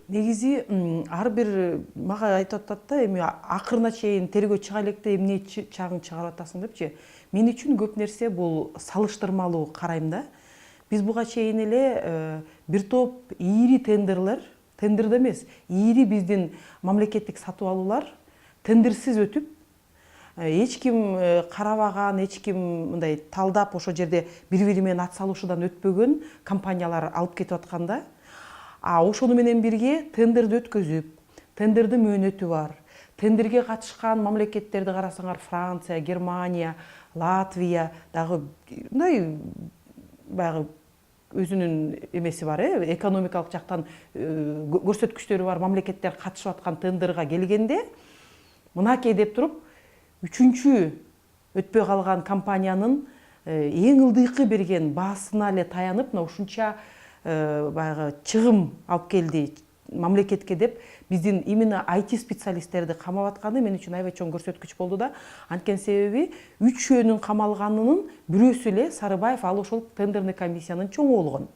негизи ар бир мага айтып атат да, эми акырына чейин тергөө чыга электе эмне чагың чыгарып атасың депчи. Мен үчүн көп нерсе бул салыштырмалуу карайм да. Биз буга чейин эле бир топ ири тендерде эмес, ири биздин мамлекеттик сатып алуулар тендерсиз өтүп, эч ким карабаган, эч ким мындай талдап ошол жерде бири-бири менен ат салышуудан өтпөгөн компаниялар алып кетип атканда, ошону менен бирге тендерди өткөзүп, тендердин мөөнөтү бар. Тендерге катышкан мамлекеттерди карасаңар, Франция, Германия, Латвия дагы мындай баягы өзүнүн эмеси бар, экономикалык жактан көрсөткүчтөрү бар мамлекеттер катышып аткан тендерга келгенде, мынакей деп туруп, үчүнчү өтпөй калган компаниянын эң ылдыйкы берген баасына эле таянып, мына ушунча баягы чыгым алып келди мамлекетке деп биздин именно IT специалисттерди камап атканы мен үчүн аябай чоң көрсөткүч болду да. Анткени себеби үчөөнүн камалганынын бирөөсү эле Сарыбаев, ал ошол тендерный комиссиянын чоңу болгон.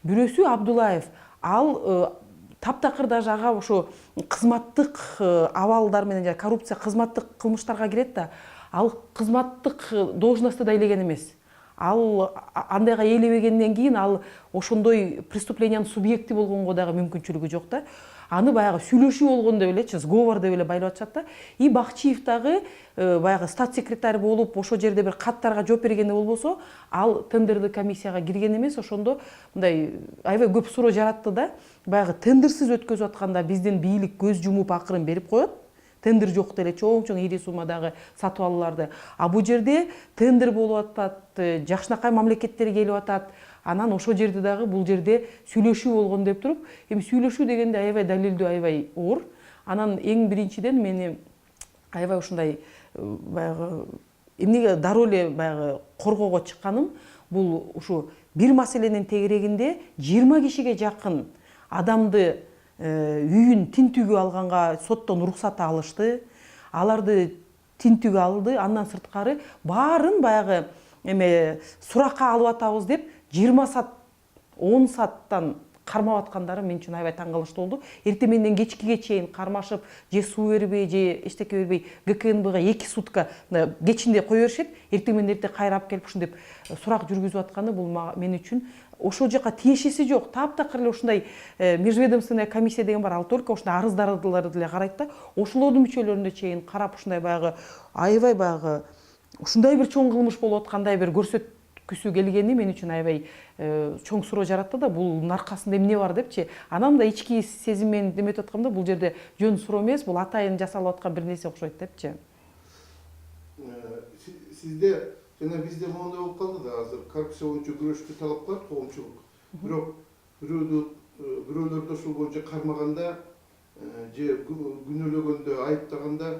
Бирөөсү Абдулаев, ал таптакыр даже ага ошо кызматтык абалдар менен коррупция кызматтык кылмыштарга кирет да, ал кызматтык должностьту да ээлеген эмес. Ал андайга ээлебегенден кийин ал ошондой преступлениянын субъекти болгонго дагы мүмкүнчүлүгү жок да. Аны баягы сүйлөшүү болгон деп элечи, сговор деп эле байлап атышат да. И Бакчиев дагы баягы стат секретарь болуп, ошол жерде бир каттарга жооп бергенде болбосо, ал тендердик комиссияга кирген эмес, ошондо мындай аябай көп суроо жаратты да. Баягы тендерсиз өткөзүп атканда биздин бийлик көз жумуп акырын берип коет. Тендер жок деле чоң ири суммадагы сатып алууларды. Бул жерде тендер болуп атат, жакшынакай мамлекеттер келип атат. Анан ошол жерде дагы бул жерде сүйлөшүү болгон деп туруп, эми сүйлөшүү дегенде аябай далилдүү, аябай оор. Анан эң биринчиден мени аябай ушундай баягы эмнеге дароо эле баягы коргоого чыкканым, бул ушу бир маселенин тегерегинде 20 кишиге жакын адамды үйүн тинтүүгө алганга соттон уруксат алышты. Аларды тинтүүгө алды, андан сырткары баарын баягы эме суракка алып атабыз деп 20 саат, 10 сааттан кармап аткандары мен үчүн аябай таң калыштуу болду. Эртең менен кечкиге чейин кармашып, же суу бербей, же эчтеке бербей, ГКНБга 2 сутка кечинде кое беришет, эртең менен эрте кайрап келип ушинтип сурак жүргүзүп атканы бул мен үчүн ошол жака тиешеси жок. Таптакыр эле ушундай межведомственная комиссия деген бар, ал только ушундай арыздарды деле карайт да. Ошолордун мүчөлөрүнө чейин карап ушундай баягы аябай баягы ушундай бир чоң кылмыш болуп аткандай бир көрсөткүсү келгени мен үчүн аябай чоң суроо жаратты да. Бул аркасында эмне бар депчи. Анан да ички сезим менен деметип атканда, бул жерде жөн суроо эмес, бул атайын жасалып аткан бир нерсе окшойт депчи. Сизде жана бизде моундай болуп калды да, азыр коррупция боюнча күрөшкө талап кылат коомчулук. Бирок бирөөлөрдү ошол боюнча кармаганда же күнөөлөгөндө, айыптаганда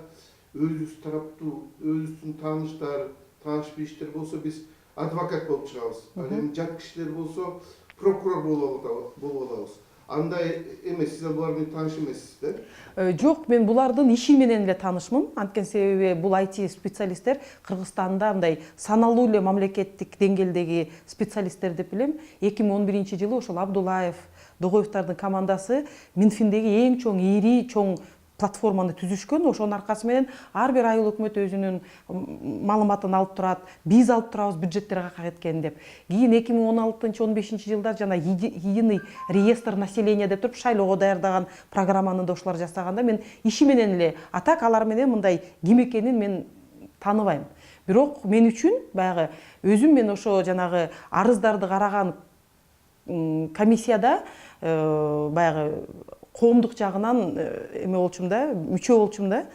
өзүбүз тараптуу, өзүбүздүн тааныш биштер болсо биз адвокат болуп чыгабыз. Ал эми жат кишилер болсо прокурор болуп алабыз. Андай эмес, сиз булар менен тааныш эмессиз да? Жок, мен булардын иши менен эле таанышмын. Анткени себеби бул IT специалисттер Кыргызстанда мындай саналуу эле мамлекеттик деңгээлдеги специалисттер деп билем. 2011-жылы ошол Абдулаев, Догоевдардын командасы Минфиндеги эң чоң чоң платформаны түзүшкөн. Ошонун аркасы менен ар бир айыл өкмөт өзүнүн маалыматын алып турат. Биз алып турабыз бюджеттер каяка кеткен деп. Кийин 2016-15 жылдар жана единый реестр населения деп туруп шайлоого даярдаган программаны да ошолор жасаганда мен иши менен эле, атак алар менен мындай ким экенин мен тааныбайм. Бирок мен үчүн баягы өзүм мен ошо жанагы арыздарды караган комиссияда баягы коомдук жагынан эме болчумун да, мүчө болчумун да.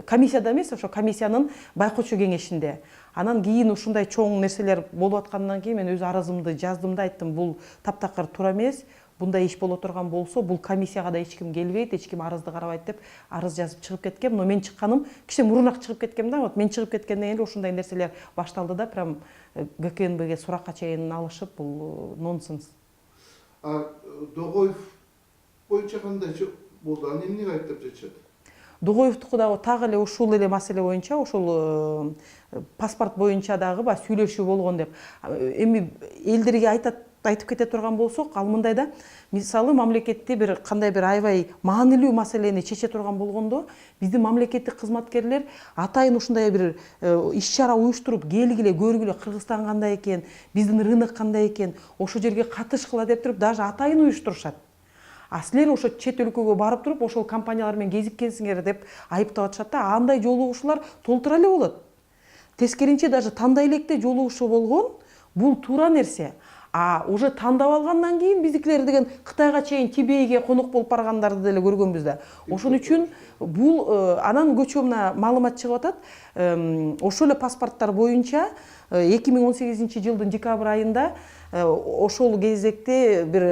Комиссияда эмес, ошо комиссиянын байкоочу кеңешинде. Анан кийин ушундай чоң нерселер болуп аткандан кийин мен өз арызымды жаздым да, айттым, бул таптакыр туура эмес. Мындай иш боло турган болсо, бул комиссияга да эч ким келбейт, эч ким арызды карабайт деп арыз жазып чыгып кеткем. Но мен чыкканым кичине мурунак чыгып кеткем да. Вот мен чыгып кеткенден кийин ушундай нерселер башталды да, прям ГКНБге суракка чейин алышып, бул нонсенс. Догоев боюнча кандай болду? Аны эмнеге айыптап жатышат? Догоевдуку дагы так эле ушул эле маселе боюнча, ушул паспорт боюнча дагы ба сүйлөшүү болгон деп. Эми элдерге айтат айтып кете турган болсок, ал мындай да, мисалы мамлекетте бир кандай бир аябай маанилүү маселени чече турган болгондо, биздин мамлекеттик кызматкерлер атайын ушундай бир иш-чара уюштуруп, келгиле, көргүлө, Кыргызстан кандай экен, биздин рынок кандай экен, ошол жерге катышкыла деп туруп, даже атайын уюштурушат. А силер ошо чет өлкөгө барып туруп, ошол компаниялар менен кезиккенсиңер деп айыптап атышат да. Андай жолугушуулар толтура эле болот. Тескеринче даже тандай электе жолугушуу болгон, бул туура нерсе. А уже тандап алгандан кийин биздикилер деген Кытайга чейин Тибейге конок болуп баргандарды деле көргөнбүз да. Ошон үчүн бул анан көчө мына маалымат чыгып атат. Ошол эле паспорттор боюнча 2018 жылдын декабрь айында ошол кезекте бир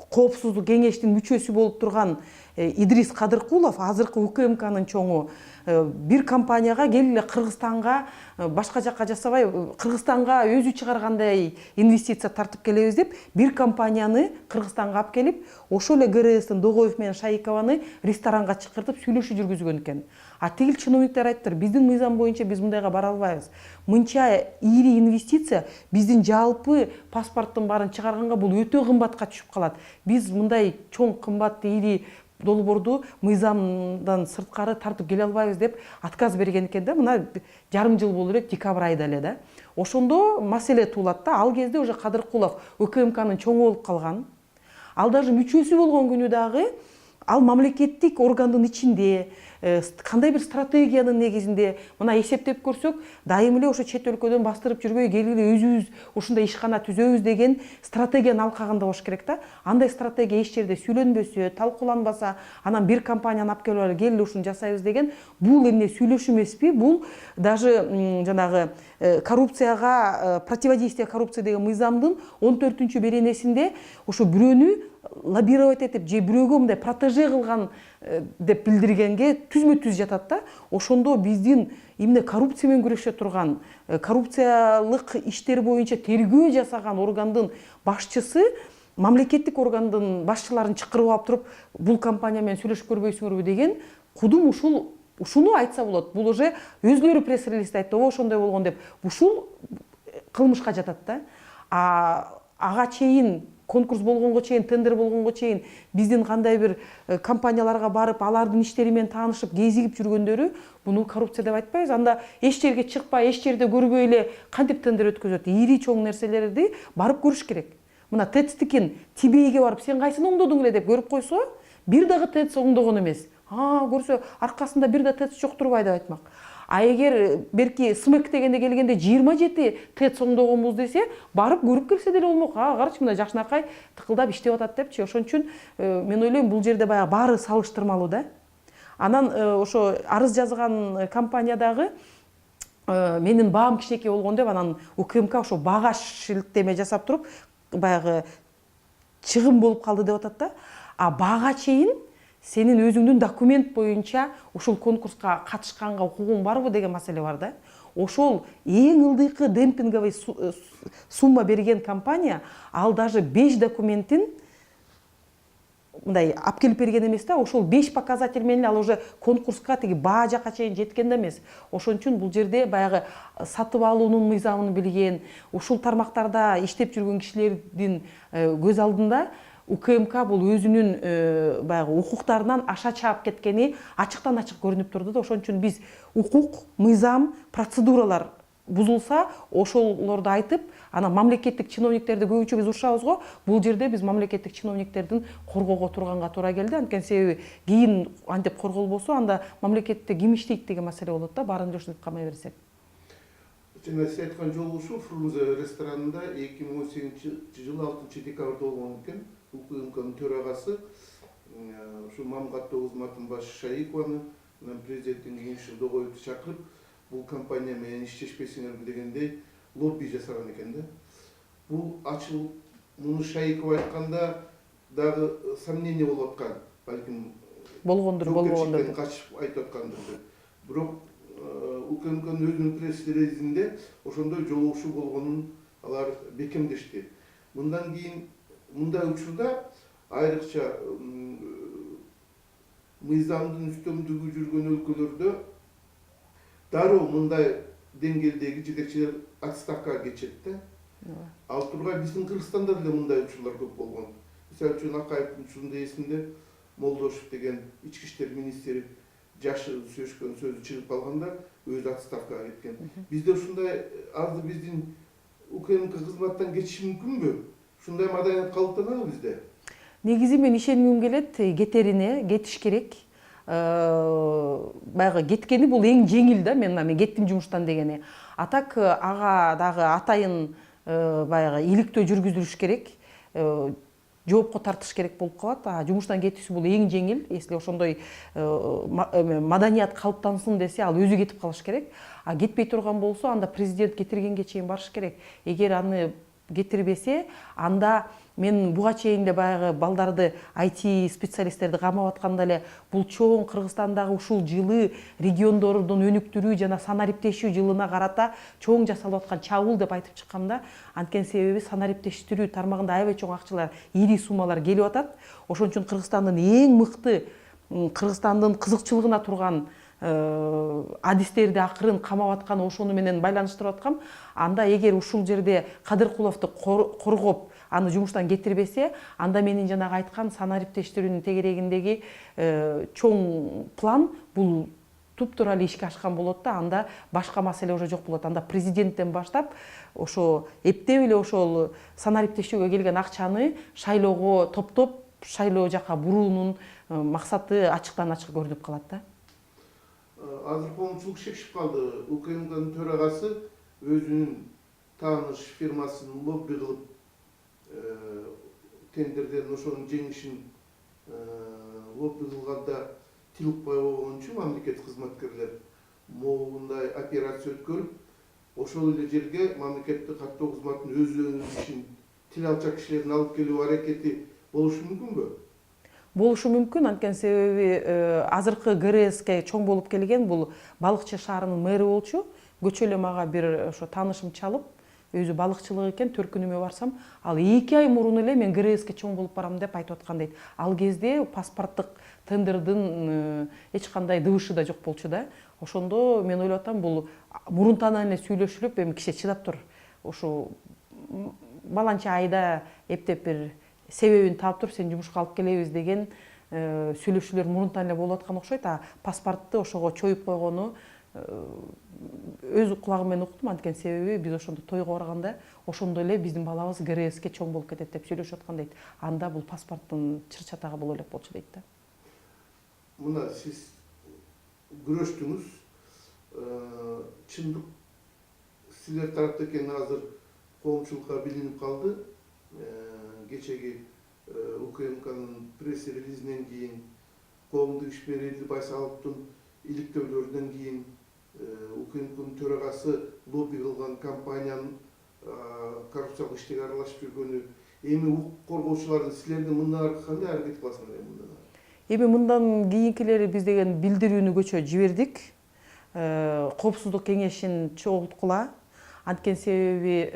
коопсуздук кеңештин мүчөсү болуп турган Идрис Кадыркулов, азыркы УКМКнын чоңу, бир компанияга келгиле Кыргызстанга, башка жакка жасабай, Кыргызстанга өзү чыгаргандай инвестиция тартып келебиз деп, бир компанияны Кыргызстанга алып келип, ошол эле ГРСтин Догоев менен Шайкованы ресторанга чакыртып сүйлөшүү жүргүзгөн экен. А тигил чиновниктер айттыр, биздин мыйзам боюнча биз мындайга бара албайбыз. Мынча ири инвестиция биздин жалпы паспорттун баарын чыгарганга бул өтө кымбатка түшүп калат. Биз мындай чоң кымбатты ири долбоорду мыйзамдан сырткары тартып келе албайбыз деп отказ берген экен да. Мына жарым жыл болду элек, декабрь айында эле да. Ошондо маселе туулат да. Ал кезде уже Кадыркулов УКМКнын чоңу болуп калган. Ал даже мүчөсү болгон күнү дагы ал мамлекеттик органдын ичинде кандай бир стратегиянын негизинде, мына эсептеп көрсөк, дайым эле ошо чет өлкөдөн бастырып жүрбөй, келгиле өзүбүз ушундай ишкана түзөбүз деген стратегиянын алкагында болуш керек да. Андай стратегия эч жерде сүйлөнбөсө, талкууланбаса, анан бир компанияны алып келип алып, келгиле ушуну жасайбыз деген, бул эмне сүйлөшүү эмеспи? Бул даже жанагы коррупцияга, противодействие коррупции деген мыйзамдын 14-чү беренесинде ошо бирөөнү лоббировать этип, же бирөөгө мындай протеже кылган деп билдиргенге түзмө-түз жатат да. Ошондо биздин эмне коррупция менен күрөшө турган, коррупциялык иштер боюнча тергөө жасаган органдын башчысы мамлекеттик органдын башчыларын чакырып алып туруп, бул компания менен сүйлөшүп көрбөйсүңөрбү деген кудум ушуну айтса болот. Бул уже өзүлөрү пресс-релизде айтты, ошондой болгон деп. Ушул кылмышка жатат да. Ага чейин, конкурс болгонго чейин, тендер болгонго чейин биздин кандай бир компанияларга барып, алардын иштери менен таанышып, кезигип жүргөндөрү буну коррупция деп айтпайбыз. Анда эч жерге чыкпай, эч жерде көрбөй эле кантип тендер өткөзөт? Ири чоң нерселерди барып көрүш керек. Мына ТЭЦтикин Тибейге барып, сен кайсын оңдодуң эле деп көрүп койсо, бир дагы ТЭЦ оңдогон эмес. Көрсө аркасында бир да ТЭЦ жок турбай деп айтмак. А эгер берки СМЭК дегенде келгенде 27 ТЭЦ оңдогонбуз десе, барып көрүп келсе деле болмок. Карачы, мына жакшынакай тыкылдап иштеп атат депчи. Ошон үчүн мен ойлойм, бул жерде баягы баары салыштырмалуу да. Анан ошо арыз жазган компаниядагы менин баам кичинекей болгон деп, анан УКМК ошо баага шилтеме жасап туруп, баягы чыгым болуп калды деп атат да. А баага чейин сенин өзүңдүн документ боюнча ушул конкурска катышканга укугуң барбы деген маселе бар да. Ошол эң ылдыйкы демпинговый сумма берген компания, ал даже 5 документин мындай алып келип берген эмес да. Ошол 5 показатель менен ал уже конкурска тиги баа жака чейин жеткен да эмес. Ошон үчүн бул жерде баягы сатып алуунун мыйзамын билген, ушул тармактарда иштеп жүргөн кишилердин көз алдында УКМК бул өзүнүн баягы укуктарынан аша чаап кеткени ачыктан ачык көрүнүп турду да. Ошон үчүн биз укук, мыйзам, процедуралар бузулса, ошолорду айтып, анан мамлекеттик чиновниктерди көбүнчө биз урушабыз го. Бул жерде биз мамлекеттик чиновниктердин коргоого турганга туура келди. Анткени себеби кийин антип корголбосо, анда мамлекетте ким иштейт деген маселе болот да, баарын жошутуп камай берсек. Жана сиз айткан жолугушуу Фрунзе ресторанында 2018 жылы 6 декабрда болгон экен. УКМКнын төрагасы ушу Мамгатты Узматын баш Шайкованы, анан президенттин кеңешчиси Догоевду чакырып, бул компания менен иштешпесиңерби дегендей лобби жасаган экен да. Бул ачыл, муну Шайков айтканда дагы сомнение болуп аткан. Балким болгондур. Качып айтып аткандыр. Бирок УКМКнын өзүнүн пресс-релизинде ошондой жолугушуу болгонун алар бекемдешти. Мындан кийин мындай учурда айрыкча мыйзамдын үстөмдүгү жүргөн өлкөлөрдө дароо мындай деңгээлдеги жетекчилер отставкага кетет да. Ал тургай биздин Кыргызстанда деле мындай учурлар көп болгон. Мисалы үчүн Акаевдин учурунда эсимде Молдошев деген ички иштер министри жашы сөйлөшкөн сөзү чыгып калганда өзү отставкага кеткен. Бизде ушундай азыр биздин УКМК кызматтан кетиши мүмкүнбү? Ушундай маданият калыптанабы бизде? Негизи мен ишенгим келет, кетерине, кетиш керек. Баягы кеткени бул эң жеңил да, мен кеттим жумуштан дегени. А так ага дагы атайын баягы иликтөө жүргүзүлүш керек. Жоопко тартыш керек болуп калат. Жумуштан кетиши бул эң жеңил. Если ошондой маданият калыптансын десе, ал өзү кетип калыш керек. Кетпей турган болсо, анда президент кетиргенге чейин барыш керек. Эгер аны кетирбесе, анда мен буга чейин эле баягы балдарды, IT специалисттерди камап атканда эле бул чоң Кыргызстандагы ушул жылы региондордун өнүктүрүү жана санариптешүү жылына карата чоң жасалып аткан чабуул деп айтып чыккам. Анткени себеби санариптештирүү тармагында аябай чоң акчалар, ири суммалар келип атат. Ошон үчүн Кыргызстандын эң мыкты, Кыргызстандын кызыкчылыгына турган адистерди акырын камап аткан, ошону менен байланыштырып аткам. Анда эгер ушул жерде Кадыркуловду коргоп, аны жумуштан кетирбесе, анда менин жанагы айткан санариптештирүүнүн тегерегиндеги чоң план бул туптура эле ишке ашкан болот да, анда башка маселе уже жок болот. Анда президенттен баштап ошо эптеп эле ошол санариптештүүгө келген акчаны шайлоого топтоп, шайлоо жака буруунун максаты ачыктан ачык көрүнүп калат да. Азыр коомчулук шекишип калды. УКМКнын төрагасы өзүнүн тааныш фирмасын лобби кылып тендерден ошонун жеңишин лобби кылганда тил укпай койгон үчүн мамлекет кызматкерлер моундай операция өткөрүп, ошол эле жерге мамлекеттик каттоо кызматынын өзүнүн ишин тил алчак кишилерин алып келүү аракети болушу мүмкүнбү? Болушу мүмкүн, анткени себеби азыркы ГРСке чоң болуп келген бул Балыкчы шаарынын мэри болчу. Көчө эле мага бир ошо таанышым чалып, өзү балыкчылык экен, төркүнүмө барсам, ал 2 ай мурун эле мен ГРСке чоң болуп барам деп айтып аткан дейт. Ал кезде паспорттук тендердин эч кандай дыбышы да жок болчу да. Ошондо мен ойлоп атам, бул мурунтан эле сүйлөшүлүп, эми киши чыдап тур. Ошо баланча айда эптеп бир себебин таап туруп, сен жумушка алып келебиз деген сүйлөшүүлөр мурунтан эле болуп аткан окшойт. Паспортду ошого чоюп койгону өз кулагым менен уктум, анткени себеби биз ошондо тойго барганда ошондо эле биздин балабыз ГРСке чоң болуп кетет деп сүйлөшүп аткан дейт. Анда бул паспорттун чыр-чатагы боло элек болчу дейт да. Мына сиз күрөштүңүз, чындык силер тарапта экени азыр коомчулукка билинип калды. Кечеги УКМКнын пресс-релизинен кийин, коомдук ишмер Байсаловдун иликтөөлөрүнөн кийин УКМКнын төрагасы лобби кылган компаниянын коррупциялык иштерге аралашып жүргөнү, эми укук коргоочулардын силердин мындан аркы кандай аракет кыласыңар мындан? Эми мындан кийинкилери биз деген билдирүүнү көчө жибердик. Коопсуздук кеңешин чогулткула. Анткени себеби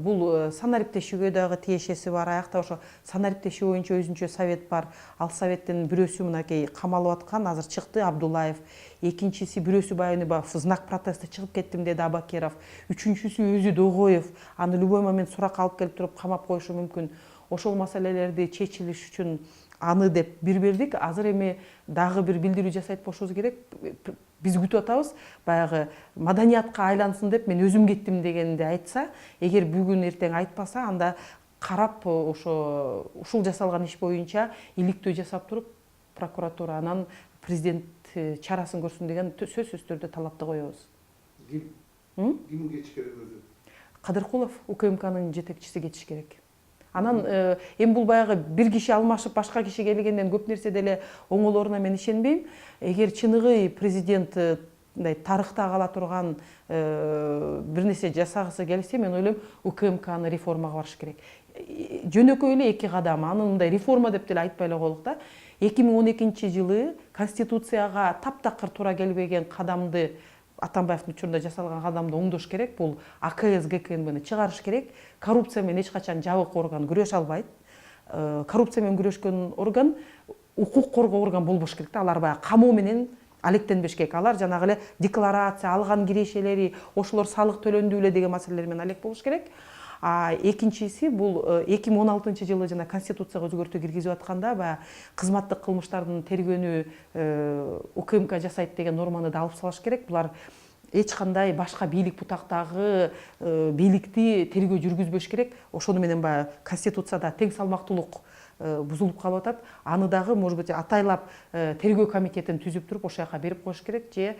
бул санариптешүүгө дагы тиешеси бар. Аякта ошо санариптешүү боюнча өзүнчө совет бар. Ал советтин бирөөсү мынакей камалып аткан, азыр чыкты, Абдуллаев. Экинчиси бирөөсү баягы в знак протеста чыгып кеттим деди, Абакеров. Үчүнчүсү өзү Догоев. Аны любой момент суракка алып келип туруп камап коюшу мүмкүн. Ошол маселелерди чечилиш үчүн аны деп бир бердик. Азыр эми дагы бир билдирүү жасайт болушубуз керек. Биз күтүп атабыз, баягы маданиятка айлансын деп мен өзүм кеттим дегенди айтса, эгер бүгүн эртең айтпаса, анда карап ушул жасалган иш боюнча иликтөө жасап туруп, прокуратура анан президент чарасын көрсүн деген сөзсүз түрдө талапты коебуз. Ким кетиш керек өзү? Кадыркулов, УКМКнын жетекчиси кетиш керек. Анан эми бул баягы бир киши алмашып башка киши келгенден көп нерсе деле оңолоруна мен ишенбейм. Эгер чыныгы президент мындай тарыхта кала турган бир нерсе жасагысы келсе, мен ойлойм УКМКны реформага барыш керек. Жөнөкөй эле 2 кадам, аны мындай реформа деп деле айтпай эле коелук да. 2012-жылы Конституцияга таптакыр туура келбеген кадамды, Атамбаевдин учурунда жасалган кадамды оңдош керек. Бул АКС ГКНБны чыгарыш керек. Коррупция менен эч качан жабык орган күрөшө албайт. Коррупция менен күрөшкөн орган укук коргоо орган болбош керек да. Алар баягы камоо менен алектенбеш керек. Алар жанагы эле декларация, алган кирешелери, ошолор салык төлөндү беле деген маселелер менен алек болуш керек. А экинчиси бул 2016 жылы жана конституцияга өзгөртүү киргизип атканда баягы кызматтык кылмыштардын тергөөнү УКМК жасайт деген норманы да алып салыш керек. Булар эч кандай башка бийлик бутактагы бийликти тергөө жүргүзбөш керек. Ошону менен баягы конституцияда тең салмактуулук бузулуп калып атат. Аны дагы, может быть, атайлап тергөө комитетин түзүп туруп ошол жака берип коюш керек, же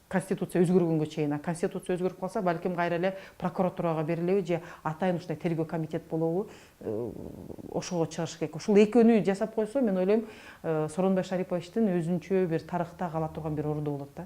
конституция өзгөргөнгө чейин. А конституция өзгөрүп калса, балким кайра эле прокуратурага берилеби, же атайын ушундай тергөө комитет болобу, ошого чыгыш керек. Ушул экөөнү жасап койсо, мен ойлойм, Сооронбай Шариповичтин өзүнчө бир тарыхта кала турган бир орду болот да.